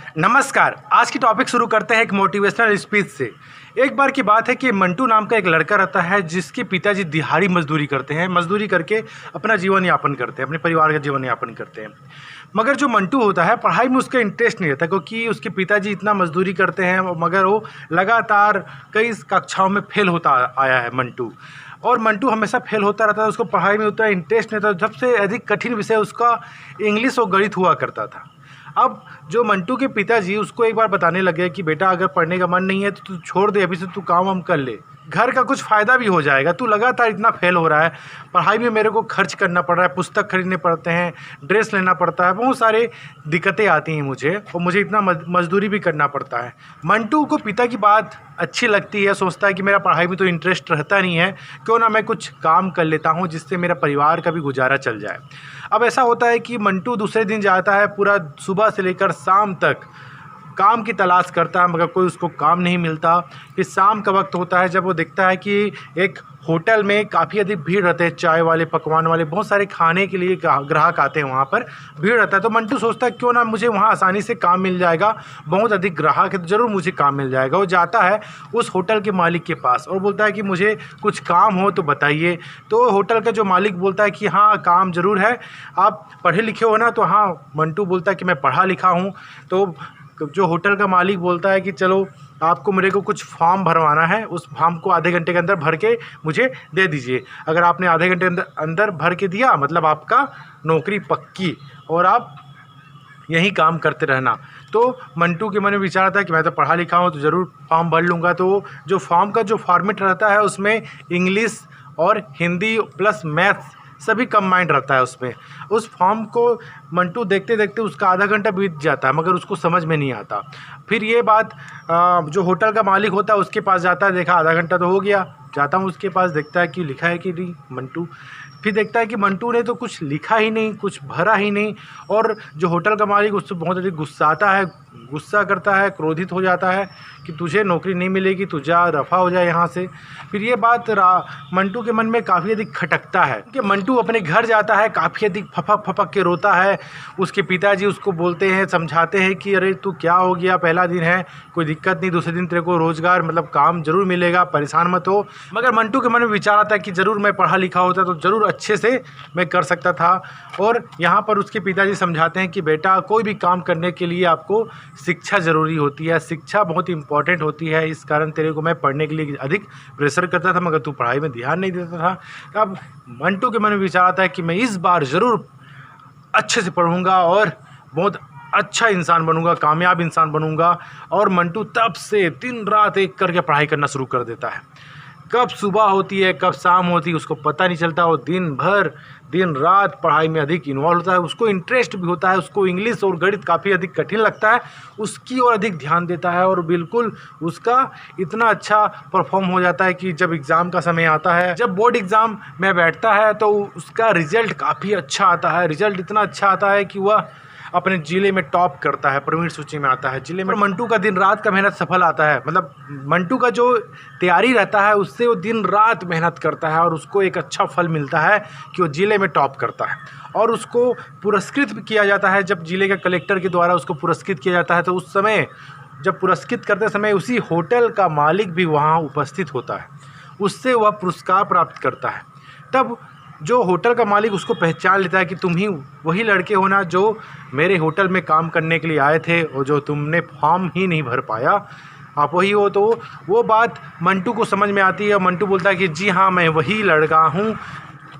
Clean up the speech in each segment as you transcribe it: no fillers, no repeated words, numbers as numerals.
नमस्कार। आज की टॉपिक शुरू करते हैं एक मोटिवेशनल स्पीच से। एक बार की बात है कि मंटू नाम का एक लड़का रहता है जिसके पिताजी दिहाड़ी मजदूरी करते हैं। मजदूरी करके अपना जीवन यापन करते हैं, अपने परिवार का जीवन यापन करते हैं। मगर जो मंटू होता है पढ़ाई में उसका इंटरेस्ट नहीं रहता, क्योंकि उसके पिताजी इतना मजदूरी करते हैं, मगर वो लगातार कई कक्षाओं में फेल होता आया है मंटू। और मंटू हमेशा फेल होता रहता है, उसको पढ़ाई में उतना इंटरेस्ट नहीं था। सबसे अधिक कठिन विषय उसका इंग्लिश और गणित हुआ करता था। अब जो मंटू के पिताजी उसको एक बार बताने लगे कि बेटा अगर पढ़ने का मन नहीं है तो तू छोड़ दे, अभी से तू काम वाम कर ले, घर का कुछ फ़ायदा भी हो जाएगा। तू लगातार इतना फेल हो रहा है, पढ़ाई में मेरे को खर्च करना पड़ रहा है, पुस्तक खरीदने पड़ते हैं, ड्रेस लेना पड़ता है, बहुत सारे दिक्कतें आती हैं मुझे, और मुझे इतना मजदूरी भी करना पड़ता है। मंटू को पिता की बात अच्छी लगती है, सोचता है कि मेरा पढ़ाई में तो इंटरेस्ट रहता नहीं है, क्यों ना मैं कुछ काम कर लेता हूँ जिससे मेरा परिवार का भी गुजारा चल जाए। अब ऐसा होता है कि मंटू दूसरे दिन जाता है, पूरा सुबह से लेकर शाम तक काम की तलाश करता है, मगर कोई उसको काम नहीं मिलता। फिर शाम का वक्त होता है जब वो देखता है कि एक होटल में काफ़ी अधिक भीड़ रहते हैं, चाय वाले, पकवान वाले, बहुत सारे खाने के लिए ग्राहक आते हैं, वहाँ पर भीड़ रहता है। तो मंटू सोचता है क्यों ना मुझे वहाँ आसानी से काम मिल जाएगा, बहुत अधिक ग्राहक है तो ज़रूर मुझे काम मिल जाएगा। वो जाता है उस होटल के मालिक के पास और बोलता है कि मुझे कुछ काम हो तो बताइए। तो होटल का जो मालिक बोलता है कि हाँ काम ज़रूर है, आप पढ़े लिखे हो ना। तो हाँ, मंटू बोलता है कि मैं पढ़ा लिखा हूँ। तो जो होटल का मालिक बोलता है कि चलो आपको मेरे को कुछ फॉर्म भरवाना है, उस फॉर्म को आधे घंटे के अंदर भर के मुझे दे दीजिए। अगर आपने आधे घंटे अंदर भर के दिया मतलब आपका नौकरी पक्की और आप यही काम करते रहना। तो मंटू के मन में विचार आता है कि मैं तो पढ़ा लिखा हूँ तो ज़रूर फॉर्म भर लूँगा। तो जो फॉर्म का जो फॉर्मेट रहता है उसमें इंग्लिश और हिंदी प्लस मैथ्स सभी कंबाइंड रहता है उसमें। उस फॉर्म को मंटू देखते देखते उसका आधा घंटा बीत जाता है, मगर उसको समझ में नहीं आता। फिर ये बात जो होटल का मालिक होता है उसके पास जाता है, देखा आधा घंटा तो हो गया, जाता हूँ उसके पास, देखता है कि लिखा है कि नहीं मंटू। फिर देखता है कि मंटू ने तो कुछ लिखा ही नहीं, कुछ भरा ही नहीं। और जो होटल का मालिक उससे बहुत अधिक गुस्साता है, गुस्सा करता है, क्रोधित हो जाता है कि तुझे नौकरी नहीं मिलेगी, तू जा, रफ़ा हो जाए यहाँ से। फिर ये बात मंटू के मन में काफ़ी अधिक खटकता है कि मंटू अपने घर जाता है, काफ़ी अधिक फपक फपक के रोता है। उसके पिताजी उसको बोलते हैं, समझाते हैं कि अरे तू क्या हो गया, पहला दिन है, कोई दिक्कत नहीं, दूसरे दिन तेरे को रोज़गार मतलब काम ज़रूर मिलेगा, परेशान मत हो। मगर मंटू के मन में विचार आता है कि ज़रूर मैं पढ़ा लिखा होता तो ज़रूर अच्छे से मैं कर सकता था। और यहाँ पर उसके पिताजी समझाते हैं कि बेटा कोई भी काम करने के लिए आपको शिक्षा ज़रूरी होती है, शिक्षा बहुत इंपॉर्टेंट होती है, इस कारण तेरे को मैं पढ़ने के लिए अधिक प्रेशर करता था, मगर तू पढ़ाई में ध्यान नहीं देता था। अब मंटू के मन में विचार आता है कि मैं इस बार ज़रूर अच्छे से पढ़ूंगा और बहुत अच्छा इंसान बनूंगा, कामयाब इंसान बनूंगा। और मंटू तब से दिन रात एक करके पढ़ाई करना शुरू कर देता है। कब सुबह होती है कब शाम होती है उसको पता नहीं चलता। वो दिन भर दिन रात पढ़ाई में अधिक इन्वॉल्व होता है, उसको इंटरेस्ट भी होता है, उसको इंग्लिश और गणित काफ़ी अधिक कठिन लगता है, उसकी ओर अधिक ध्यान देता है। और बिल्कुल उसका इतना अच्छा परफॉर्म हो जाता है कि जब एग्ज़ाम का समय आता है, जब बोर्ड एग्ज़ाम में बैठता है तो उसका रिज़ल्ट काफ़ी अच्छा आता है। रिज़ल्ट इतना अच्छा आता है कि वह अपने ज़िले में टॉप करता है, प्रवीण सूची में आता है ज़िले में। मंटू का दिन रात का मेहनत सफल आता है, मतलब मंटू का जो तैयारी रहता है उससे वो दिन रात मेहनत करता है और उसको एक अच्छा फल मिलता है कि वो ज़िले में टॉप करता है। और उसको पुरस्कृत भी किया जाता है, जब ज़िले के कलेक्टर के द्वारा उसको पुरस्कृत किया जाता है। तो उस समय जब पुरस्कृत करते समय उसी होटल का मालिक भी वहाँ उपस्थित होता है, उससे वह पुरस्कार प्राप्त करता है। तब जो होटल का मालिक उसको पहचान लेता है कि तुम ही वही लड़के हो ना जो मेरे होटल में काम करने के लिए आए थे और जो तुमने फॉर्म ही नहीं भर पाया, आप वही हो। तो वो बात मंटू को समझ में आती है और मंटू बोलता है कि जी हाँ मैं वही लड़का हूँ।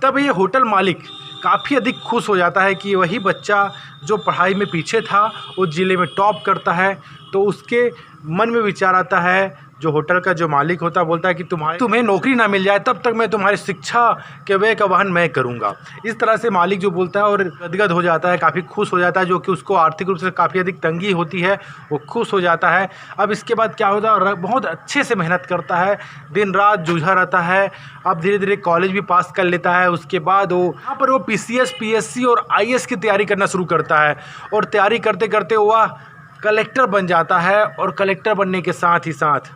तब ये होटल मालिक काफ़ी अधिक खुश हो जाता है कि वही बच्चा जो पढ़ाई में पीछे था वो ज़िले में टॉप करता है। तो उसके मन में विचार आता है, जो होटल का जो मालिक होता है बोलता है कि तुम्हें नौकरी ना मिल जाए तब तक मैं तुम्हारी शिक्षा के व्यय का वहन मैं करूंगा। इस तरह से मालिक जो बोलता है और गदगद हो जाता है, काफ़ी खुश हो जाता है, जो कि उसको आर्थिक रूप से काफ़ी अधिक तंगी होती है, वो खुश हो जाता है। अब इसके बाद क्या होता है, बहुत अच्छे से मेहनत करता है, दिन रात जूझा रहता है। अब धीरे धीरे कॉलेज भी पास कर लेता है। उसके बाद वो यहाँ पर वो PCS PSC और IAS की तैयारी करना शुरू करता है और तैयारी करते करते वह कलेक्टर बन जाता है। और कलेक्टर बनने के साथ ही साथ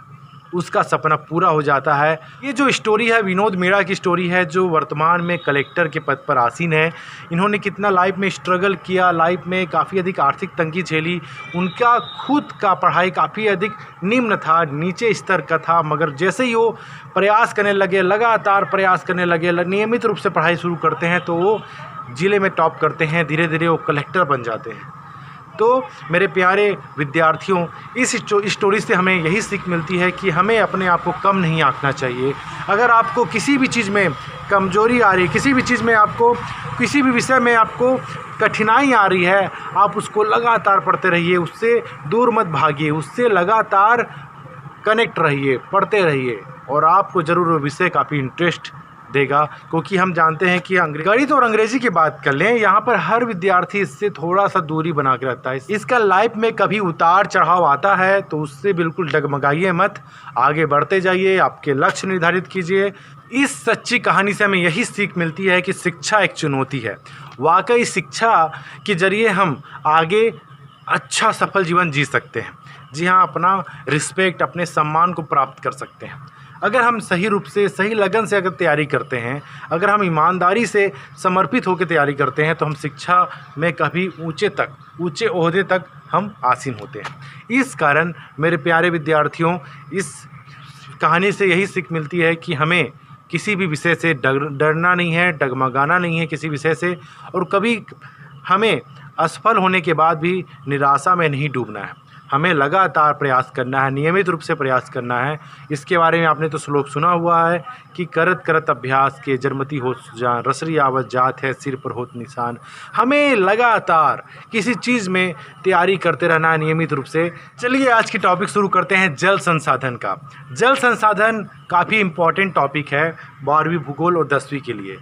उसका सपना पूरा हो जाता है। ये जो स्टोरी है विनोद मीणा की स्टोरी है, जो वर्तमान में कलेक्टर के पद पर आसीन है। इन्होंने कितना लाइफ में स्ट्रगल किया, लाइफ में काफ़ी अधिक आर्थिक तंगी झेली। उनका खुद का पढ़ाई काफ़ी अधिक निम्न था, नीचे स्तर का था, मगर जैसे ही वो प्रयास करने लगे, लगातार प्रयास करने लगे, नियमित रूप से पढ़ाई शुरू करते हैं तो वो ज़िले में टॉप करते हैं, धीरे धीरे वो कलेक्टर बन जाते हैं। तो मेरे प्यारे विद्यार्थियों, इस स्टोरी से हमें यही सीख मिलती है कि हमें अपने आप को कम नहीं आंकना चाहिए। अगर आपको किसी भी चीज़ में कमज़ोरी आ रही, किसी भी चीज़ में आपको, किसी भी विषय में आपको कठिनाई आ रही है, आप उसको लगातार पढ़ते रहिए, उससे दूर मत भागिए, उससे लगातार कनेक्ट रहिए, पढ़ते रहिए और आपको ज़रूर वो विषय काफ़ी इंटरेस्ट देगा। क्योंकि हम जानते हैं कि गणित और अंग्रेजी की बात कर लें, यहाँ पर हर विद्यार्थी इससे थोड़ा सा दूरी बना के रखता है। इसका लाइफ में कभी उतार चढ़ाव आता है तो उससे बिल्कुल डगमगाइए मत, आगे बढ़ते जाइए, आपके लक्ष्य निर्धारित कीजिए। इस सच्ची कहानी से हमें यही सीख मिलती है कि शिक्षा एक चुनौती है। वाकई शिक्षा के जरिए हम आगे अच्छा सफल जीवन जी सकते हैं। जी हाँ, अपना रिस्पेक्ट, अपने सम्मान को प्राप्त कर सकते हैं। अगर हम सही रूप से, सही लगन से अगर तैयारी करते हैं, अगर हम ईमानदारी से समर्पित होकर तैयारी करते हैं तो हम शिक्षा में कभी ऊंचे ओहदे तक हम आसीन होते हैं। इस कारण मेरे प्यारे विद्यार्थियों, इस कहानी से यही सीख मिलती है कि हमें किसी भी विषय से डरना नहीं है, डगमगाना नहीं है किसी विषय से, और कभी हमें असफल होने के बाद भी निराशा में नहीं डूबना है। हमें लगातार प्रयास करना है, नियमित रूप से प्रयास करना है। इसके बारे में आपने तो श्लोक सुना हुआ है कि करत करत अभ्यास के जरमती हो जान, रसरी आवत जात है सिर पर होत निशान। हमें लगातार किसी चीज़ में तैयारी करते रहना है नियमित रूप से। चलिए आज की टॉपिक शुरू करते हैं जल संसाधन का। जल संसाधन काफ़ी इम्पॉर्टेंट टॉपिक है 12वीं भूगोल और 10वीं के लिए।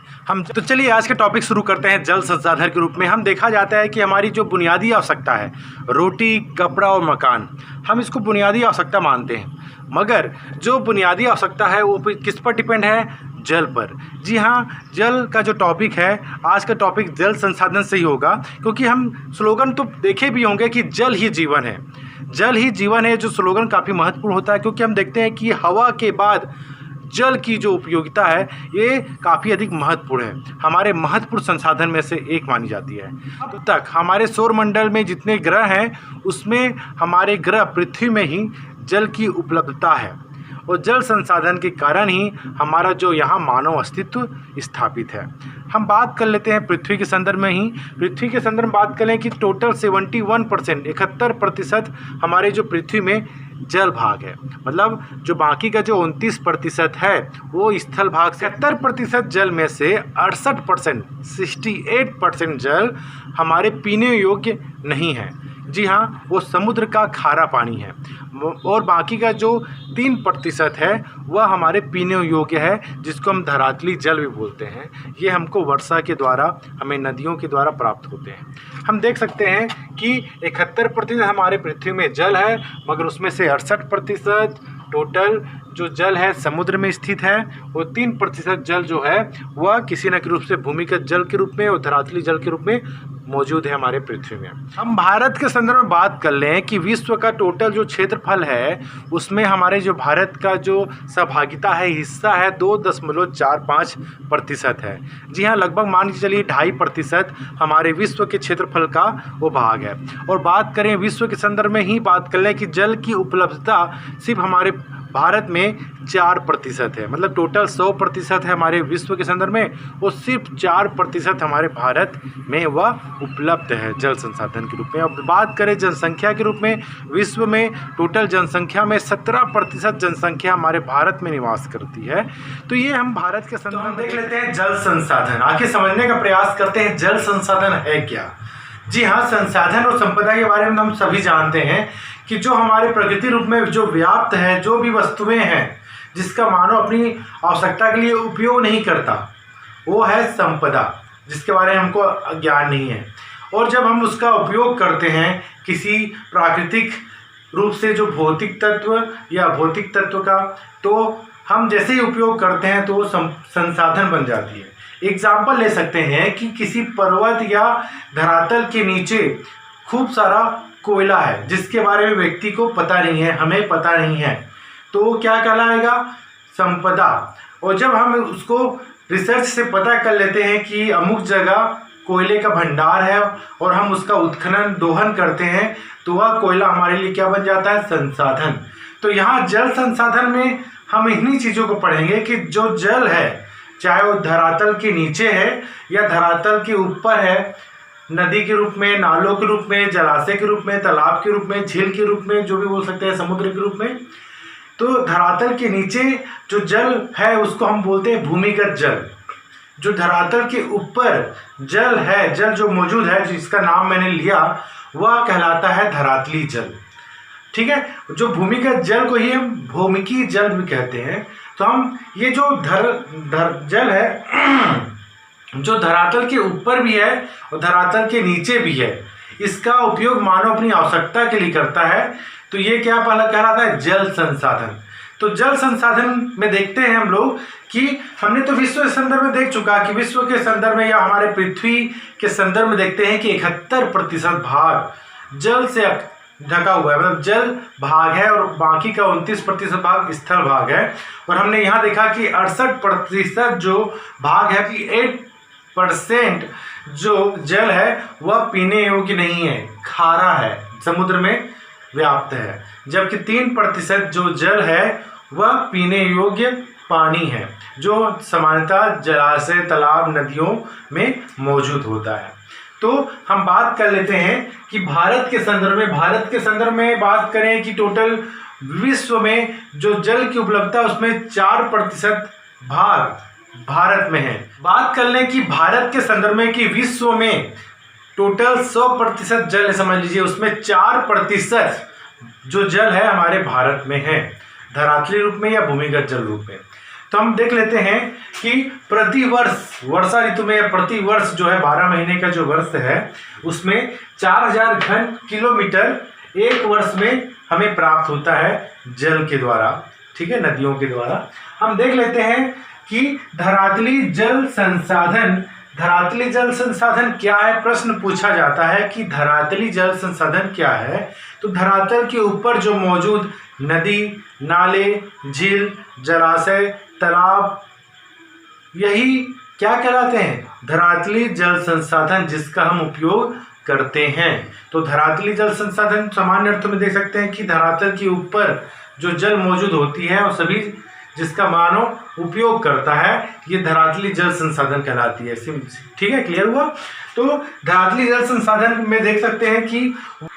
तो चलिए आज के टॉपिक शुरू करते हैं जल संसाधन के रूप में। हम देखा जाता है कि हमारी जो बुनियादी आवश्यकता है, रोटी, कपड़ा और मकान, हम इसको बुनियादी आवश्यकता मानते हैं। मगर जो बुनियादी आवश्यकता है वो किस पर डिपेंड है? जल पर। जी हाँ, जल का जो टॉपिक है, आज का टॉपिक जल संसाधन से ही होगा। क्योंकि हम स्लोगन तो देखे भी होंगे कि जल ही जीवन है, जल ही जीवन है। जो स्लोगन काफ़ी महत्वपूर्ण होता है, क्योंकि हम देखते हैं कि हवा के बाद जल की जो उपयोगिता है ये काफ़ी अधिक महत्वपूर्ण है, हमारे महत्वपूर्ण संसाधन में से एक मानी जाती है। अब तक हमारे सौरमंडल में जितने ग्रह हैं उसमें हमारे ग्रह पृथ्वी में ही जल की उपलब्धता है, और जल संसाधन के कारण ही हमारा जो यहाँ मानव अस्तित्व स्थापित है। हम बात कर लेते हैं पृथ्वी के संदर्भ में ही। पृथ्वी के संदर्भ में बात करें कि टोटल 71%, 71% हमारे जो पृथ्वी में जल भाग है। मतलब जो बाकी का जो 29% है वो स्थल भाग से, 70% जल में से 68%, 68% जल हमारे पीने योग्य नहीं है। जी हाँ, वो समुद्र का खारा पानी है, और बाकी का जो 3% है वह हमारे पीने योग्य है, जिसको हम धरातली जल भी बोलते हैं। ये हमको वर्षा के द्वारा, हमें नदियों के द्वारा प्राप्त होते हैं। हम देख सकते हैं कि 71% हमारे पृथ्वी में जल है, मगर उसमें से 68% टोटल जो जल है समुद्र में स्थित है, और 3% जल जो है वह किसी न किसी रूप से भूमिगत जल के रूप में और धरातली जल के रूप में मौजूद है हमारे पृथ्वी में। हम भारत के संदर्भ में बात कर लें कि विश्व का टोटल जो क्षेत्रफल है उसमें हमारे जो भारत का जो सहभागिता है, हिस्सा है, 2.45% है। जी हाँ, लगभग मान के चलिए 2.5% हमारे विश्व के क्षेत्रफल का वो भाग है। और बात करें विश्व के संदर्भ में ही बात कर लें कि जल की उपलब्धता सिर्फ हमारे भारत में 4% है। मतलब टोटल 100% है हमारे विश्व के संदर्भ में, और सिर्फ 4% हमारे भारत में वह उपलब्ध है जल संसाधन के रूप में। अब बात करें जनसंख्या के रूप में, विश्व में टोटल जनसंख्या में 17% जनसंख्या हमारे भारत में निवास करती है। तो ये हम भारत के संदर्भ में देख लेते हैं जल संसाधन। आखिर समझने का प्रयास करते हैं जल संसाधन है क्या। जी हाँ, संसाधन और संपदा के बारे में हम सभी जानते हैं कि जो हमारे प्रकृति रूप में जो व्याप्त है, जो भी वस्तुएं हैं जिसका मानव अपनी आवश्यकता के लिए उपयोग नहीं करता, वो है संपदा, जिसके बारे में हमको ज्ञान नहीं है। और जब हम उसका उपयोग करते हैं किसी प्राकृतिक रूप से जो भौतिक तत्व या भौतिक तत्व का, तो हम जैसे ही उपयोग करते हैं तो वो संसाधन बन जाती है। एग्जाम्पल ले सकते हैं कि किसी पर्वत या धरातल के नीचे खूब सारा कोयला है जिसके बारे में व्यक्ति को पता नहीं है, हमें पता नहीं है। तो क्या कहलाएगा? संपदा। और जब हम उसको रिसर्च से पता कर लेते हैं कि अमुक जगह कोयले का भंडार है और हम उसका उत्खनन दोहन करते हैं, तो वह कोयला हमारे लिए क्या बन जाता है? संसाधन। तो यहाँ जल संसाधन में हम इन्हीं चीज़ों को पढ़ेंगे कि जो जल है, चाहे वो धरातल के नीचे है या धरातल के ऊपर है, नदी के रूप में, नालों के रूप में, जलाशय के रूप में, तालाब के रूप में, झील के रूप में, जो भी बोल सकते हैं, समुद्र के रूप में। तो धरातल के नीचे जो जल है उसको हम बोलते हैं भूमिगत जल। जो धरातल के ऊपर जल है, जल जो मौजूद है, जिसका नाम मैंने लिया, वह कहलाता है धरातली जल। ठीक है। जो भूमिगत जल को ही हम भौमिकी जल भी कहते हैं। तो हम ये जो जल है जो धरातल के ऊपर भी है और धरातल के नीचे भी है, इसका उपयोग मानव अपनी आवश्यकता के लिए करता है। तो ये क्या पहला कहलाता है? जल संसाधन। तो जल संसाधन में देखते हैं हम लोग कि हमने तो विश्व के संदर्भ में देख चुका कि विश्व के संदर्भ में या हमारे पृथ्वी के संदर्भ में देखते हैं कि 71% भाग जल से ढका हुआ है, मतलब जल भाग है, और बाकी का 29% भाग स्थल भाग है। और हमने यहाँ देखा कि 68% जो भाग है कि 8% जो जल है वह पीने योग्य नहीं है, खारा है, समुद्र में व्याप्त है। जबकि 3% जो जल है वह पीने योग्य पानी है, जो सामान्यतः जलाशय, तालाब, नदियों में मौजूद होता है। तो हम बात कर लेते हैं कि भारत के संदर्भ में बात करें कि टोटल विश्व में जो जल की उपलब्धता उसमें 4% भाग भारत में है। बात कर लें कि भारत के संदर्भ में कि विश्व में टोटल 100% जल है, समझ लीजिए, उसमें 4% जो जल है हमारे भारत में है, धरातली रूप में या भूमिगत जल रूप में। तो हम देख लेते हैं कि प्रति वर्ष वर्षा ऋतु में या प्रति वर्ष जो है 12 महीने का जो वर्ष है उसमें 4000 घन किलोमीटर एक वर्ष में हमें प्राप्त होता है जल के द्वारा। ठीक है, नदियों के द्वारा। हम देख लेते हैं कि धरातली जल संसाधन क्या है। प्रश्न पूछा जाता है कि धरातली जल संसाधन क्या है। तो धरातल के ऊपर जो मौजूद नदी, नाले, झील, जलाशय, तालाब, यही क्या कहलाते हैं? धरातली जल संसाधन, जिसका हम उपयोग करते हैं। तो धरातली जल संसाधन सामान्य अर्थों में देख सकते हैं कि धरातल के ऊपर जो जल मौजूद होती है और सभी जिसका मानव उपयोग करता है, ये धरातली जल संसाधन कहलाती है। ठीक है, क्लियर हुआ? तो धरातली जल संसाधन में देख सकते हैं कि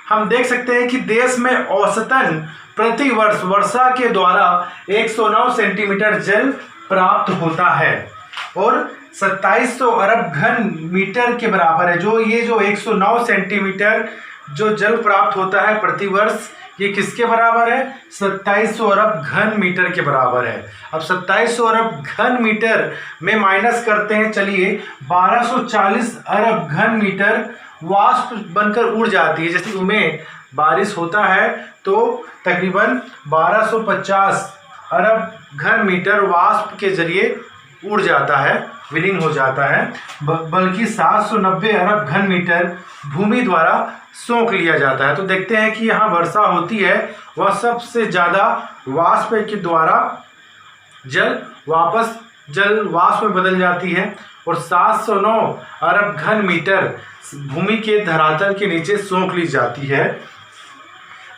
हम देख सकते हैं कि देश में औसतन प्रति वर्ष वर्षा के द्वारा 109 सेंटीमीटर जल प्राप्त होता है और 2700 अरब घन मीटर के बराबर है। जो 109 सेंटीमीटर जो जल प्राप्त होता है प्रति वर्ष, ये किसके बराबर है? 2700 अरब घन मीटर के बराबर है। अब 2700 अरब घन मीटर में माइनस करते हैं, चलिए 1240 अरब घन मीटर वाष्प बनकर उड़ जाती है। जैसे में बारिश होता है तो तकरीबन 1250 अरब घन मीटर वाष्प के जरिए उड़ जाता है, विलीन हो जाता है, बल्कि 790 अरब घन मीटर भूमि द्वारा सोख लिया जाता है। तो देखते हैं कि यहाँ वर्षा होती है, वह सबसे ज़्यादा वाष्प के द्वारा जल वाष्प में बदल जाती है और 709 अरब घन मीटर भूमि के धरातल के नीचे सोख ली जाती है।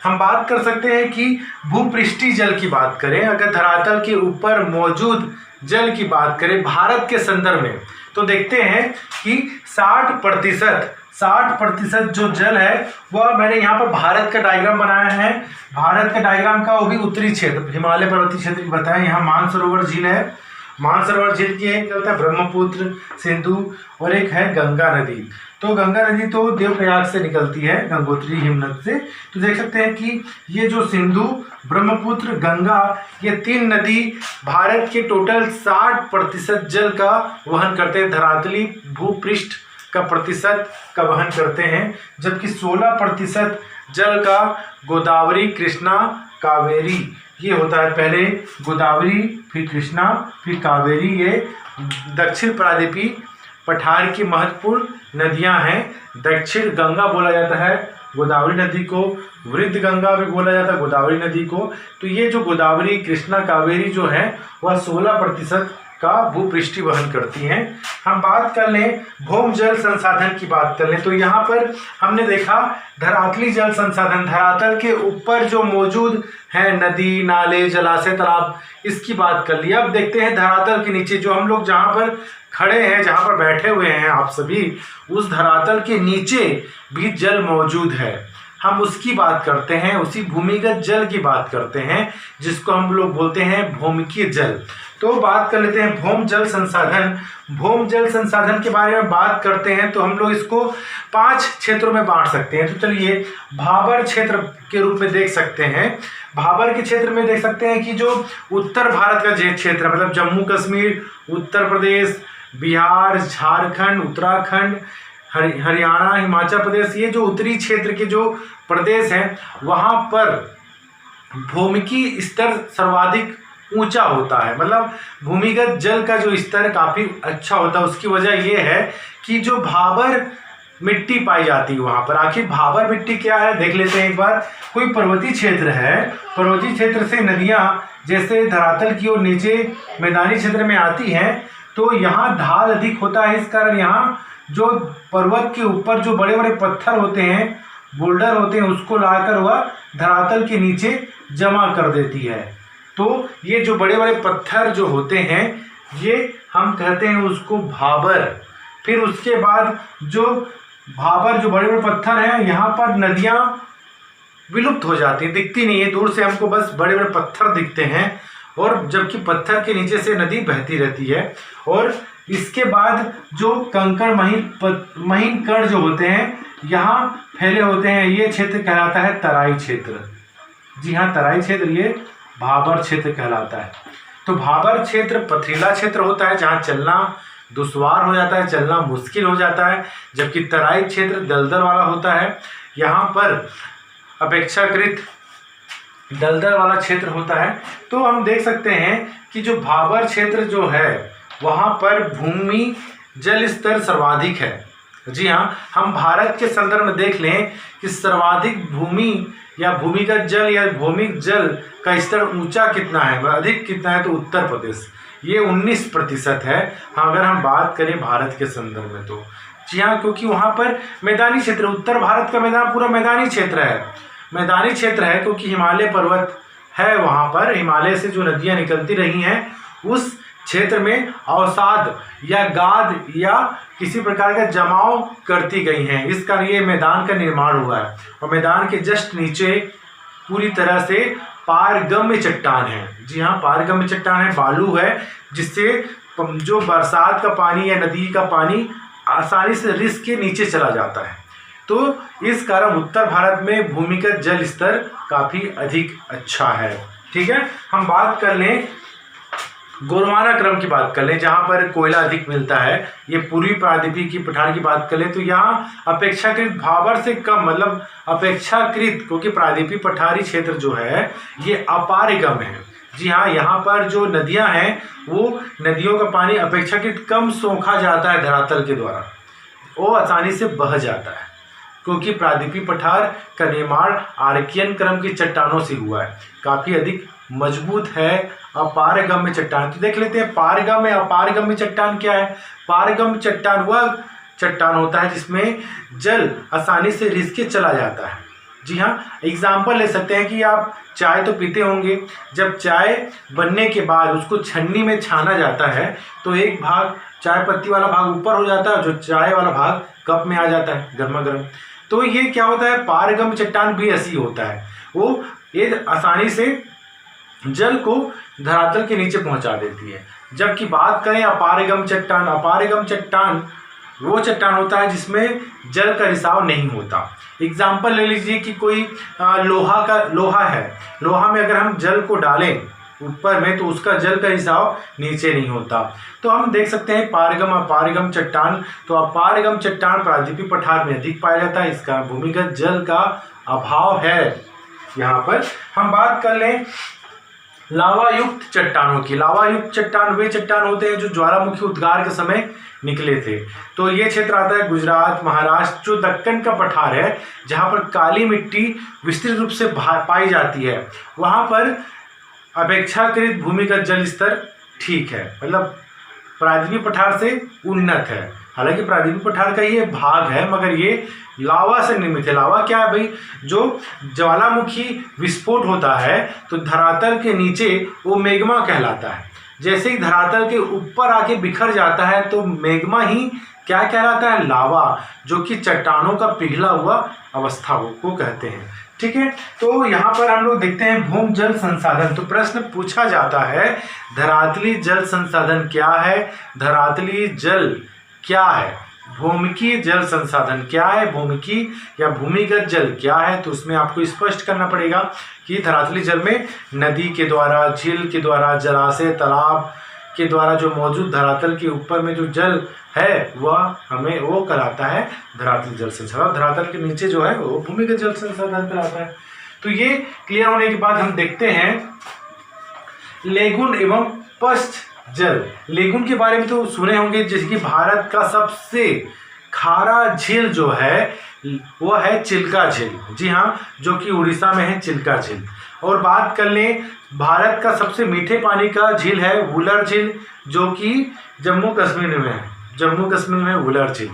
हम बात कर सकते हैं कि भूपृष्ठीय जल की बात करें, अगर धरातल के ऊपर मौजूद जल की बात करें भारत के संदर्भ में, तो देखते हैं कि 60% जो जल है वह, मैंने यहाँ पर भारत का डायग्राम बनाया है। भारत का डायग्राम का वो भी उत्तरी क्षेत्र, हिमालय पर्वतीय क्षेत्र की बताएं। यहाँ मानसरोवर झील है, मानसरोवर झील की एक होता है ब्रह्मपुत्र, सिंधु और एक है गंगा नदी। तो गंगा नदी तो देवप्रयाग से निकलती है, गंगोत्री हिमनद से। तो देख सकते हैं कि ये जो सिंधु, ब्रह्मपुत्र, गंगा, ये 3 नदी भारत के टोटल 60% जल का वहन करते हैं, धरातली भूपृष्ठ का प्रतिशत का वहन करते हैं। जबकि 16% जल का गोदावरी, कृष्णा, कावेरी ये होता है। पहले गोदावरी, फिर कृष्णा, फिर कावेरी, ये दक्षिण प्रायद्वीपीय पठार की महत्वपूर्ण नदियां हैं। दक्षिण गंगा बोला जाता है गोदावरी नदी को वृद्ध गंगा भी बोला जाता है, गोदावरी नदी को। तो ये जो गोदावरी, कृष्णा, कावेरी जो है वह 16% का भूपृष्ठीय वहन करती हैं। हम बात कर लें भौम जल संसाधन की बात कर लें तो यहाँ पर हमने देखा धरातली जल संसाधन, धरातल के ऊपर जो मौजूद है नदी, नाले, जलाशय, तालाब, इसकी बात कर ली। अब देखते हैं धरातल के नीचे, जो हम लोग जहाँ पर खड़े हैं, जहाँ पर बैठे हुए हैं आप सभी, उस धरातल के नीचे भी जल मौजूद है। हम उसकी बात करते हैं, उसी भूमिगत जल की बात करते हैं, जिसको हम लोग बोलते हैं भौमिकीय जल। तो बात कर लेते हैं भौम जल संसाधन। भौम जल संसाधन के बारे में बात करते हैं तो हम लोग इसको 5 क्षेत्रों में बांट सकते हैं। तो चलिए भाबर क्षेत्र के रूप में देख सकते हैं। भाबर के क्षेत्र में देख सकते हैं कि जो उत्तर भारत का क्षेत्र, मतलब जम्मू कश्मीर, उत्तर प्रदेश, बिहार, झारखंड, उत्तराखंड, हरियाणा, हिमाचल प्रदेश, ये जो उत्तरी क्षेत्र के जो प्रदेश हैं वहाँ पर भौमिकी स्तर सर्वाधिक ऊंचा होता है, मतलब भूमिगत जल का जो स्तर काफ़ी अच्छा होता है। उसकी वजह ये है कि जो भाबर मिट्टी पाई जाती है वहाँ पर। आखिर भाबर मिट्टी क्या है देख लेते हैं एक बार। कोई पर्वतीय क्षेत्र है, पर्वतीय क्षेत्र से नदियाँ जैसे धरातल की ओर नीचे मैदानी क्षेत्र में आती हैं तो यहाँ ढाल अधिक होता है। इस कारण यहाँ जो पर्वत के ऊपर जो बड़े बड़े पत्थर होते हैं, बोल्डर होते हैं, उसको लाकर वह धरातल के नीचे जमा कर देती है। तो ये जो बड़े बड़े पत्थर जो होते हैं ये हम कहते हैं उसको भाबर। फिर उसके बाद जो भाबर, जो बड़े बड़े पत्थर हैं, यहाँ पर नदियाँ विलुप्त हो जाती हैं, दिखती नहीं है। दूर से हमको बस बड़े बड़े पत्थर दिखते हैं और जबकि पत्थर के नीचे से नदी बहती रहती है। और इसके बाद जो कंकड़ महीन कण जो होते हैं यहाँ फैले होते हैं, ये क्षेत्र कहलाता है तराई क्षेत्र। जी हाँ, तराई क्षेत्र ये भाबर क्षेत्र कहलाता है। तो भाबर क्षेत्र पथरीला क्षेत्र होता है जहाँ चलना दुश्वार हो जाता है, चलना मुश्किल हो जाता है, जबकि तराई क्षेत्र दलदल वाला होता है। यहाँ पर अपेक्षाकृत दलदल वाला क्षेत्र होता है। तो हम देख सकते हैं कि जो भाबर क्षेत्र जो है वहाँ पर भूमि जल स्तर सर्वाधिक है। जी हाँ, हम भारत के संदर्भ में देख लें कि सर्वाधिक भूमि या भूमिगत जल या भौमिक जल का स्तर ऊंचा कितना है, अधिक कितना है, तो उत्तर प्रदेश ये 19% है। हाँ, अगर हम बात करें भारत के संदर्भ में तो जी हाँ, क्योंकि वहाँ पर मैदानी क्षेत्र, उत्तर भारत का मैदान पूरा मैदानी क्षेत्र है। मैदानी क्षेत्र है क्योंकि हिमालय पर्वत है, वहाँ पर हिमालय से जो नदियाँ निकलती रही हैं उस क्षेत्र में अवसाद या गाद या किसी प्रकार का जमाव करती गई हैं। इस कारण ये मैदान का निर्माण हुआ है। और मैदान के जस्ट नीचे पूरी तरह से पारगम्य चट्टान है। जी हाँ, पारगम्य चट्टान है, बालू है, जिससे जो बरसात का पानी या नदी का पानी आसानी से रिस के नीचे चला जाता है। तो इस कारण उत्तर भारत में भूमिगत जल स्तर काफ़ी अधिक अच्छा है। ठीक है, हम बात कर लें गोंडवाना क्रम की बात कर लें, जहाँ पर कोयला अधिक मिलता है। ये पूर्वी प्रायद्वीपीय की पठार की बात कर लें तो यहाँ अपेक्षाकृत भाबर से कम, मतलब अपेक्षाकृत, क्योंकि प्रायद्वीपीय पठारी क्षेत्र जो है ये अपारगम है। जी हाँ, यहाँ पर जो नदियाँ हैं वो नदियों का पानी अपेक्षाकृत कम सोखा जाता है धरातल के द्वारा, वो आसानी से बह जाता है, क्योंकि प्रायद्वीपीय पठार का निर्माण आर्कियन क्रम की चट्टानों से हुआ है, काफ़ी अधिक मजबूत है। अपारगम्य चट्टान तो देख लेते हैं, पारगम्य अपारगम्य चट्टान क्या है। पारगम्य चट्टान वह चट्टान होता है जिसमें जल आसानी से रिस के चला जाता है। जी हाँ, एग्जाम्पल ले सकते हैं कि आप चाय तो पीते होंगे, जब चाय बनने के बाद उसको छन्नी में छाना जाता है तो एक भाग चाय पत्ती वाला भाग ऊपर हो जाता है, जो चाय वाला भाग कप में आ जाता है गर्मा गर्म। तो ये क्या होता है, पारगम्य चट्टान भी ऐसी होता है, वो ये आसानी से जल को धरातल के नीचे पहुंचा देती है। जबकि बात करें अपारगम चट्टान, अपारगम चट्टान वो चट्टान होता है जिसमें जल का रिसाव नहीं होता। एग्जाम्पल ले लीजिए कि कोई लोहा है, लोहा में अगर हम जल को डालें ऊपर में तो उसका जल का रिसाव नीचे नहीं होता। तो हम देख सकते हैं पारगम अपारगम चट्टान। तो अपारगम चट्टान प्रायद्वीपीय पठार में अधिक पाया जाता है, इसका भूमिगत जल का अभाव है। यहाँ पर हम बात कर लें लावा युक्त चट्टानों की। लावा युक्त चट्टान वे चट्टान होते हैं जो ज्वालामुखी उद्गार के समय निकले थे। तो ये क्षेत्र आता है गुजरात, महाराष्ट्र, जो दक्कन का पठार है जहाँ पर काली मिट्टी विस्तृत रूप से पाई जाती है, वहाँ पर अपेक्षाकृत भूमिगत जल स्तर ठीक है, मतलब प्रायद्वीपीय पठार से उन्नत है। हालांकि प्रायद्वीपीय पठार का ये भाग है मगर ये लावा से निर्मित है। लावा क्या है भाई, जो ज्वालामुखी विस्फोट होता है तो धरातल के नीचे वो मैग्मा कहलाता है। जैसे ही धरातल के ऊपर आके बिखर जाता है तो मैग्मा ही क्या कहलाता है, लावा, जो कि चट्टानों का पिघला हुआ अवस्था को कहते हैं। ठीक है, तो यहाँ पर हम लोग देखते हैं भूमि जल संसाधन। तो प्रश्न पूछा जाता है धरातली जल संसाधन क्या है, धरातली जल क्या है, भूमिकीय जल संसाधन क्या है, भूमिकीय या भूमिगत जल क्या है। तो उसमें आपको स्पष्ट करना पड़ेगा कि धरातली जल में नदी के द्वारा, झील के द्वारा, जलाशय, तालाब के द्वारा जो मौजूद धरातल के ऊपर में जो जल है वह हमें वो कहलाता है धरातल जल संसाधन। धरातल के नीचे जो है वो भूमिगत जल संसाधन कहलाता है। तो ये क्लियर होने के बाद हम देखते हैं लेगुन एवं पश्च जल। लेगुन के बारे में तो सुने होंगे, जैसे कि भारत का सबसे खारा झील जो है वह है चिल्का झील। जी हाँ, जो कि उड़ीसा में है चिल्का झील। और बात कर लें भारत का सबसे मीठे पानी का झील है वुलर झील, जो कि जम्मू कश्मीर में है, जम्मू कश्मीर में वुलर झील।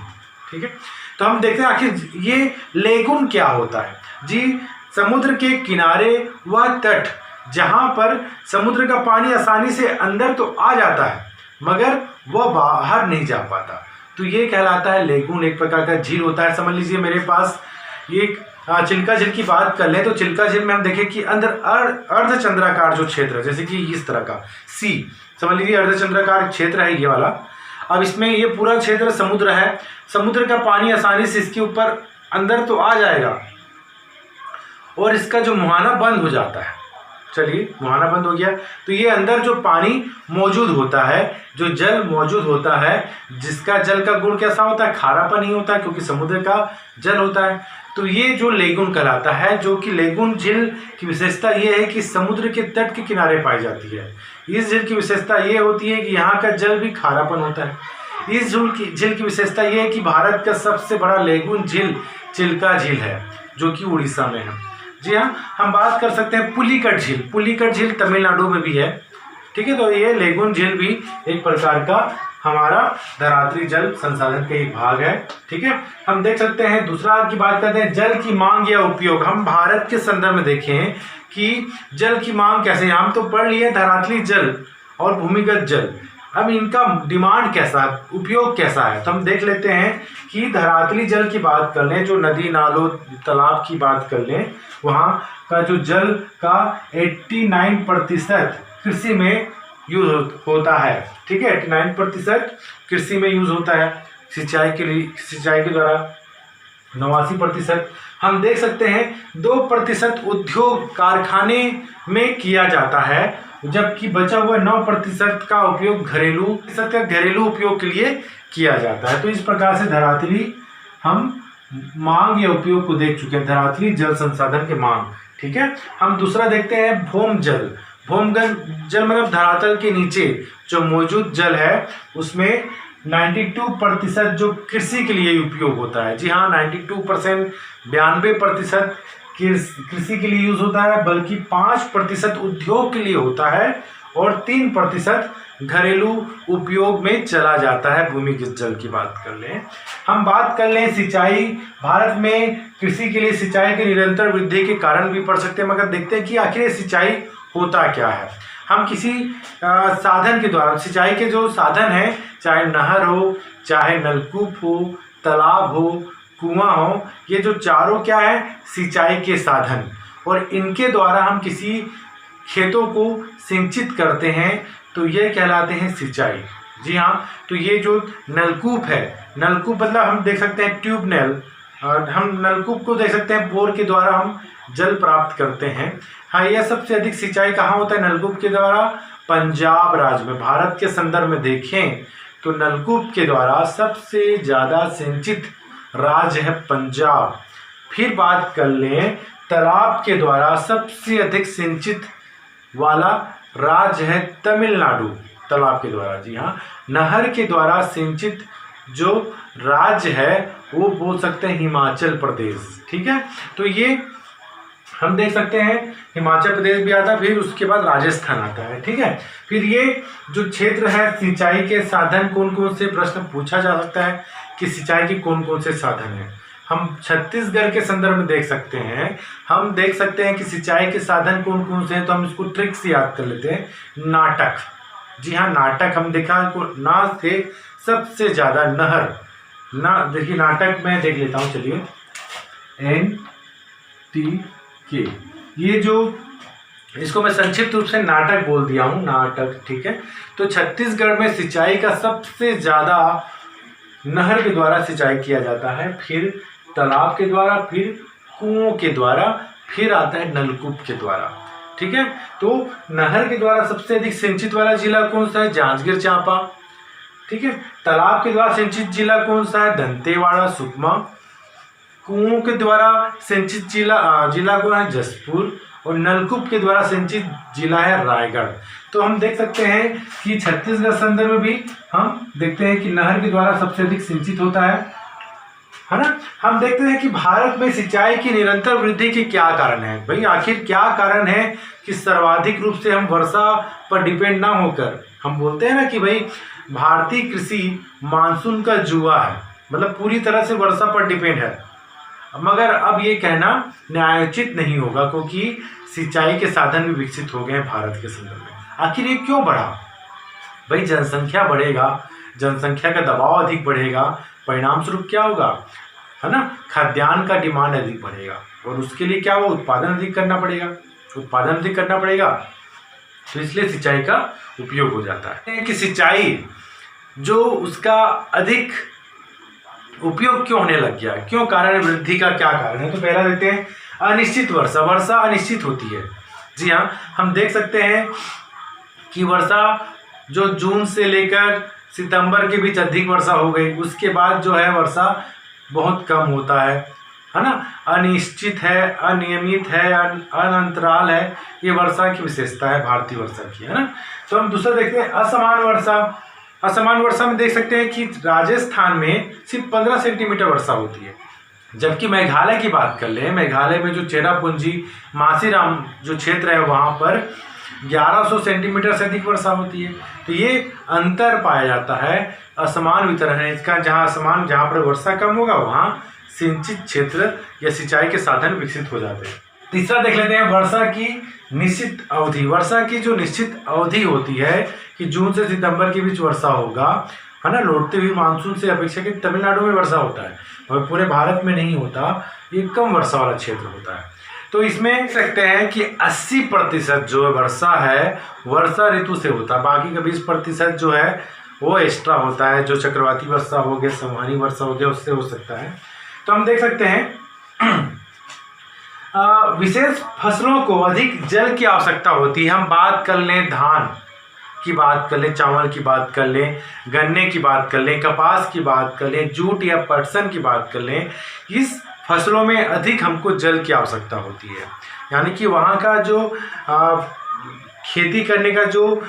ठीक है, तो हम देखते हैं आखिर ये लेगुन क्या होता है। जी, समुद्र के किनारे वह तट जहाँ पर समुद्र का पानी आसानी से अंदर तो आ जाता है मगर वह बाहर नहीं जा पाता, तो ये कहलाता है लेगुन। एक प्रकार का झील होता है। समझ लीजिए मेरे पास ये चिल्का झील की बात कर लें तो चिल्का झील में हम देखें कि अंदर अर्धचंद्राकार जो क्षेत्र है, जैसे कि इस तरह का सी, समझ लीजिए अर्धचंद्राकार क्षेत्र है ये वाला। अब इसमें ये पूरा क्षेत्र समुद्र है, समुद्र का पानी आसानी से इसके ऊपर अंदर तो आ जाएगा और इसका जो मुहाना बंद हो जाता है। चलिए, मुहाना बंद हो गया तो ये अंदर जो पानी मौजूद होता है, जो जल मौजूद होता है, जिसका जल का गुण कैसा होता है, खारापन नहीं होता है क्योंकि समुद्र का जल होता है। तो ये जो लेगुन कहलाता है, जो कि लेगुन झील की विशेषता ये है कि समुद्र के तट के किनारे पाई जाती है। इस झील की विशेषता ये होती है कि यहाँ का जल भी खारापन होता है। इस झील की विशेषता ये है कि भारत का सबसे बड़ा लेगुन झील चिल्का झील है, जो कि उड़ीसा में है। जी हाँ, हम बात कर सकते हैं पुलिकट झील। पुलिकट झील तमिलनाडु में भी है। ठीक है, तो ये लेगुन झील भी एक प्रकार का हमारा धरातली जल संसाधन का एक भाग है। ठीक है, हम देख सकते हैं दूसरा की बात करते हैं जल की मांग या उपयोग। हम भारत के संदर्भ में देखें कि जल की मांग कैसे, हम तो पढ़ लिए धरातली जल और भूमिगत जल, अब इनका डिमांड कैसा है, उपयोग कैसा है। तो हम देख लेते हैं कि धरातली जल की बात कर लें, जो नदी नालों तालाब की बात कर लें, वहाँ का जो जल का 89% कृषि में यूज होता है। ठीक है, 89% कृषि में यूज होता है, सिंचाई के लिए, सिंचाई के द्वारा 89%। हम देख सकते हैं 2% उद्योग कारखाने में किया जाता है, जबकि बचा हुआ 9% का उपयोग घरेलू उपयोग के लिए किया जाता है। तो इस प्रकार से धरातली हम मांग या उपयोग को देख चुके हैं, धरातली जल संसाधन के मांग। ठीक है, हम दूसरा देखते हैं भूम जल। भूमगत जल मतलब धरातल के नीचे जो मौजूद जल है उसमें 92% जो कृषि के लिए उपयोग होता है। जी हाँ, 92%, 92% कृषि के लिए यूज होता है, बल्कि 5% उद्योग के लिए होता है और 3% घरेलू उपयोग में चला जाता है। भूमिगत जल की बात कर लें, हम बात कर लें सिंचाई। भारत में कृषि के लिए सिंचाई के निरंतर वृद्धि के कारण भी पढ़ सकते हैं, मगर देखते हैं कि आखिर सिंचाई होता क्या है। हम किसी साधन के द्वारा, सिंचाई के जो साधन हैं, चाहे नहर हो, चाहे नलकूप हो, तालाब हो, कुआं हो, ये जो चारों क्या है, सिंचाई के साधन, और इनके द्वारा हम किसी खेतों को सिंचित करते हैं तो ये कहलाते हैं सिंचाई। जी हाँ, तो ये जो नलकूप है, नलकूप मतलब हम देख सकते हैं ट्यूबवेल, और हम नलकूप को देख सकते हैं बोर के द्वारा हम जल प्राप्त करते हैं। हाँ, यह सबसे अधिक सिंचाई कहाँ होता है नलकूप के द्वारा, पंजाब राज्य में। भारत के संदर्भ में देखें तो नलकूप के द्वारा सबसे ज़्यादा सिंचित राज्य है पंजाब। फिर बात कर लें तालाब के द्वारा सबसे अधिक सिंचित वाला राज्य है तमिलनाडु। तालाब के द्वारा, जी हाँ, नहर के द्वारा सिंचित जो राज्य है वो बोल सकते हैं हिमाचल प्रदेश। ठीक है, तो ये हम देख सकते हैं हिमाचल प्रदेश भी आता है, फिर उसके बाद राजस्थान आता है। ठीक है, फिर ये जो क्षेत्र है सिंचाई के साधन कौन कौन से, प्रश्न पूछा जा सकता है कि सिंचाई के कौन कौन से साधन हैं। हम छत्तीसगढ़ के संदर्भ में देख सकते हैं, हम देख सकते हैं कि सिंचाई के साधन कौन कौन से हैं, तो हम इसको ट्रिक से याद कर लेते हैं। नाटक, जी हाँ, नाटक हम देखा को ना से सबसे ज़्यादा नहर ना, देखिए नाटक में देख लेता हूँ, चलिए NTK, ये जो इसको मैं संक्षिप्त रूप से नाटक बोल दिया हूँ, नाटक। ठीक है, तो छत्तीसगढ़ में सिंचाई का सबसे ज़्यादा नहर के द्वारा सिंचाई किया जाता है, फिर तालाब के द्वारा, फिर कुओं के द्वारा, फिर आता है नलकूप के द्वारा। ठीक है, तो नहर के द्वारा सबसे अधिक सिंचित वाला जिला कौन सा है, जांजगीर चांपा। ठीक है, तालाब के द्वारा सिंचित जिला कौन सा है, दंतेवाड़ा सुकमा। कुओं के द्वारा सिंचित जिला कौन है, जसपुर। और नलकूप के द्वारा सिंचित जिला है रायगढ़। तो हम देख सकते हैं कि छत्तीसगढ़ संदर्भ में भी हम देखते हैं कि नहर के द्वारा सबसे अधिक सिंचित होता है ना। हम देखते हैं कि भारत में सिंचाई की निरंतर वृद्धि के क्या कारण है। भाई आखिर क्या कारण है कि सर्वाधिक रूप से हम वर्षा पर डिपेंड ना होकर, हम बोलते हैं ना कि भाई भारतीय कृषि मानसून का जुआ है, मतलब पूरी तरह से वर्षा पर डिपेंड है, मगर अब ये कहना न्यायोचित नहीं होगा क्योंकि सिंचाई के साधन भी विकसित हो गए हैं भारत के संदर्भ में। आखिर ये क्यों बढ़ा? भाई जनसंख्या बढ़ेगा, जनसंख्या का दबाव अधिक बढ़ेगा, परिणाम स्वरूप क्या होगा, है ना, खाद्यान्न का डिमांड अधिक बढ़ेगा और उसके लिए क्या, वो उत्पादन अधिक करना पड़ेगा, उत्पादन अधिक करना पड़ेगा, तो इसलिए सिंचाई का उपयोग हो जाता है। कि सिंचाई जो उसका अधिक उपयोग क्यों होने लग गया, क्यों कारण वृद्धि का क्या कारण है। तो पहला देखते हैं अनिश्चित वर्षा। वर्षा अनिश्चित होती है, जी हाँ, हम देख सकते हैं कि वर्षा जो जून से लेकर सितंबर के बीच अधिक वर्षा हो गई, उसके बाद जो है वर्षा बहुत कम होता है ना। अनिश्चित है, अनियमित है, अनंतराल है, ये वर्षा की विशेषता है भारतीय वर्षा की, है ना। तो हम दूसरा देखते हैं असमान वर्षा। असमान वर्षा में देख सकते हैं कि राजस्थान में सिर्फ 15 सेंटीमीटर वर्षा होती है, जबकि मेघालय की बात कर लें, मेघालय में जो चेरापूंजी मासीराम जो क्षेत्र है वहाँ पर 1100 सेंटीमीटर से अधिक वर्षा होती है। तो ये अंतर पाया जाता है, असमान वितरण है इसका, जहाँ पर वर्षा कम होगा वहाँ सिंचित क्षेत्र या सिंचाई के साधन विकसित हो जाते हैं। तीसरा देख लेते हैं वर्षा की निश्चित अवधि। वर्षा की जो निश्चित अवधि होती है कि जून से सितंबर के बीच वर्षा होगा, है ना, लौटते हुए मानसून से अपेक्षाकृत तमिलनाडु में वर्षा होता है और पूरे भारत में नहीं होता, ये कम वर्षा वाला क्षेत्र होता है। तो इसमें देख सकते हैं कि 80% जो वर्षा है वर्षा ऋतु से होता है, बाकी का 20% जो है वो एक्स्ट्रा होता है, जो चक्रवाती वर्षा हो गया, संवहनी वर्षा हो गया, उससे हो सकता है। तो हम देख सकते हैं विशेष फसलों को अधिक जल की आवश्यकता होती है। हम बात कर लें धान की बात कर लें, चावल की बात कर लें, गन्ने की बात कर लें, कपास की बात कर लें, जूट या पटसन की बात कर लें, इस फसलों में अधिक हमको जल की आवश्यकता होती है। यानी कि वहाँ का जो खेती करने का जो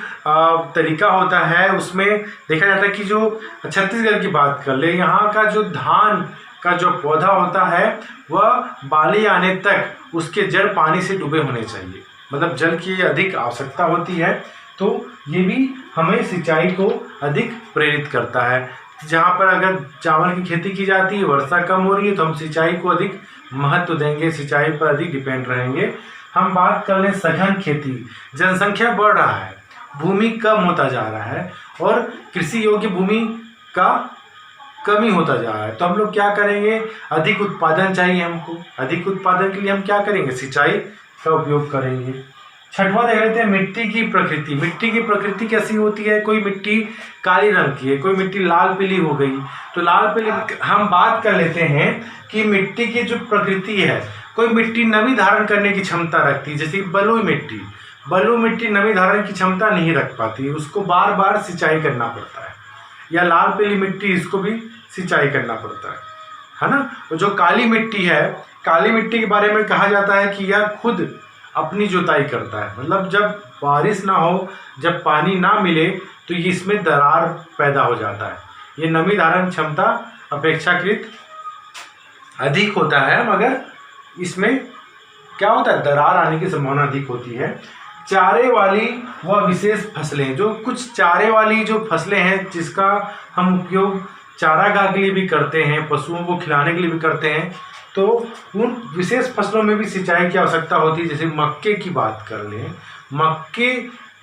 तरीका होता है उसमें देखा जाता है कि जो छत्तीसगढ़ की बात कर ले, यहाँ का जो धान का जो पौधा होता है वह बाली आने तक उसके जड़ पानी से डूबे होने चाहिए, मतलब जल की अधिक आवश्यकता होती है। तो ये भी हमें सिंचाई को अधिक प्रेरित करता है। जहाँ पर अगर चावल की खेती की जाती है, वर्षा कम हो रही है, तो हम सिंचाई को अधिक महत्व देंगे, सिंचाई पर अधिक डिपेंड रहेंगे। हम बात कर लें सघन खेती। जनसंख्या बढ़ रहा है, भूमि कम होता जा रहा है और कृषि योग्य भूमि का कमी होता जा रहा है, तो हम लोग क्या करेंगे, अधिक उत्पादन चाहिए हमको, अधिक उत्पादन के लिए हम क्या करेंगे, सिंचाई का उपयोग करेंगे। छठवां देख लेते हैं मिट्टी की प्रकृति। मिट्टी की प्रकृति कैसी होती है, कोई मिट्टी काली रंग की है, कोई मिट्टी लाल पीली हो गई। तो लाल पीली हम बात कर लेते हैं कि मिट्टी की जो प्रकृति है, कोई मिट्टी नमी धारण करने की क्षमता रखती है, जैसे बलुई मिट्टी। बलुई मिट्टी नमी धारण की क्षमता नहीं रख पाती, उसको बार बार सिंचाई करना पड़ता है। या लाल पीली मिट्टी, इसको भी सिंचाई करना पड़ता है ना। और जो काली मिट्टी है, काली मिट्टी के बारे में कहा जाता है कि यह खुद अपनी जुताई करता है, मतलब जब बारिश ना हो, जब पानी ना मिले, तो ये इसमें दरार पैदा हो जाता है। ये नमी धारण क्षमता अपेक्षाकृत अधिक होता है, मगर इसमें क्या होता है, दरार आने की संभावना अधिक होती है। चारे वाली व विशेष फसलें, जो कुछ चारे वाली जो फसलें हैं जिसका हम उपयोग चारागाह के लिए भी करते हैं, पशुओं को खिलाने के लिए भी करते हैं, तो उन विशेष फसलों में भी सिंचाई की आवश्यकता होती है। जैसे मक्के की बात कर लें, मक्के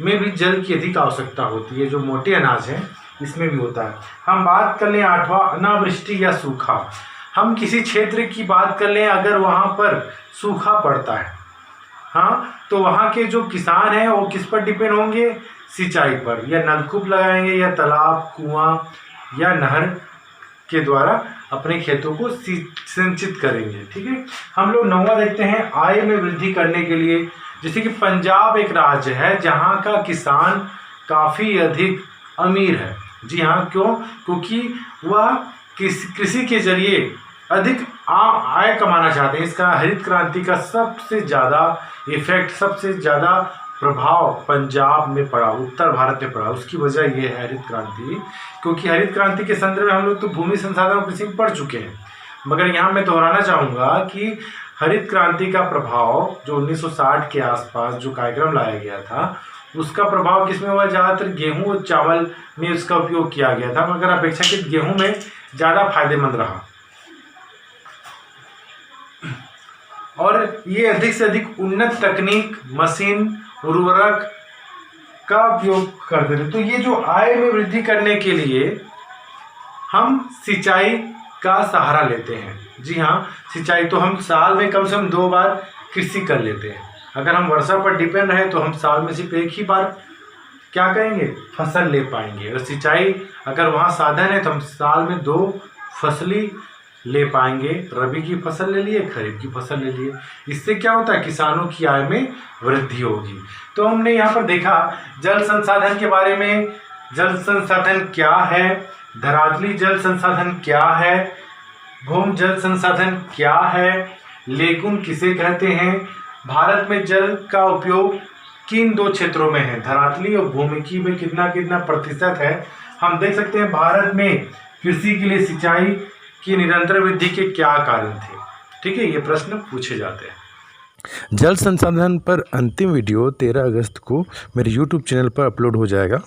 में भी जल की अधिक आवश्यकता होती है, जो मोटे अनाज हैं इसमें भी होता है। हम बात कर लें 8वां, अनावृष्टि या सूखा। हम किसी क्षेत्र की बात कर लें, अगर वहाँ पर सूखा पड़ता है, हाँ, तो वहाँ के जो किसान हैं वो किस पर डिपेंड होंगे, सिंचाई पर, या नलकूप लगाएंगे या तालाब, कुआं या नहर के द्वारा अपने खेतों को सिंचित करेंगे। ठीक है। हम लोग 9वां देखते हैं, आय में वृद्धि करने के लिए। जैसे कि पंजाब एक राज्य है जहाँ का किसान काफ़ी अधिक अमीर है। जी हाँ, क्यों? क्योंकि वह कृषि के जरिए अधिक आय कमाना चाहते हैं। इसका हरित क्रांति का सबसे ज़्यादा इफेक्ट, सबसे ज़्यादा प्रभाव पंजाब में पड़ा, उत्तर भारत में पड़ा। उसकी वजह ये है हरित क्रांति, क्योंकि हरित क्रांति के संदर्भ में हम लोग तो भूमि संसाधन और कृषि में पढ़ चुके हैं, मगर यहाँ मैं दोहराना चाहूँगा कि हरित क्रांति का प्रभाव जो 1960 के आसपास जो कार्यक्रम लाया गया था, उसका प्रभाव किसमें हुआ? ज़्यादातर गेहूँ और चावल में उसका उपयोग किया गया था, मगर अपेक्षाकृत गेहूँ में ज़्यादा फायदेमंद रहा और ये अधिक से अधिक उन्नत तकनीक, मशीन, उर्वरक का उपयोग करते थे। तो ये जो आय में वृद्धि करने के लिए हम सिंचाई का सहारा लेते हैं। जी हाँ, सिंचाई तो हम साल में कम से कम 2 बार कृषि कर लेते हैं। अगर हम वर्षा पर डिपेंड रहे तो हम साल में सिर्फ एक ही बार क्या करेंगे, फसल ले पाएंगे। और सिंचाई अगर वहाँ साधन है तो हम साल में 2 फसली ले पाएंगे। रबी की फसल ले लिए, खरीफ की फसल ले लिए। इससे क्या होता है, किसानों की आय में वृद्धि होगी। तो हमने यहाँ पर देखा जल संसाधन के बारे में। जल संसाधन क्या है, धरातली जल संसाधन क्या है, भूमि जल संसाधन क्या है, लेगुन किसे कहते हैं, भारत में जल का उपयोग किन 2 क्षेत्रों में है, धरातली और भूमिकी में कितना कितना प्रतिशत है। हम देख सकते हैं भारत में कृषि के लिए सिंचाई की निरंतर वृद्धि के क्या कारण थे। ठीक है, ये प्रश्न पूछे जाते हैं। जल संसाधन पर अंतिम वीडियो 13 अगस्त को मेरे YouTube चैनल पर अपलोड हो जाएगा।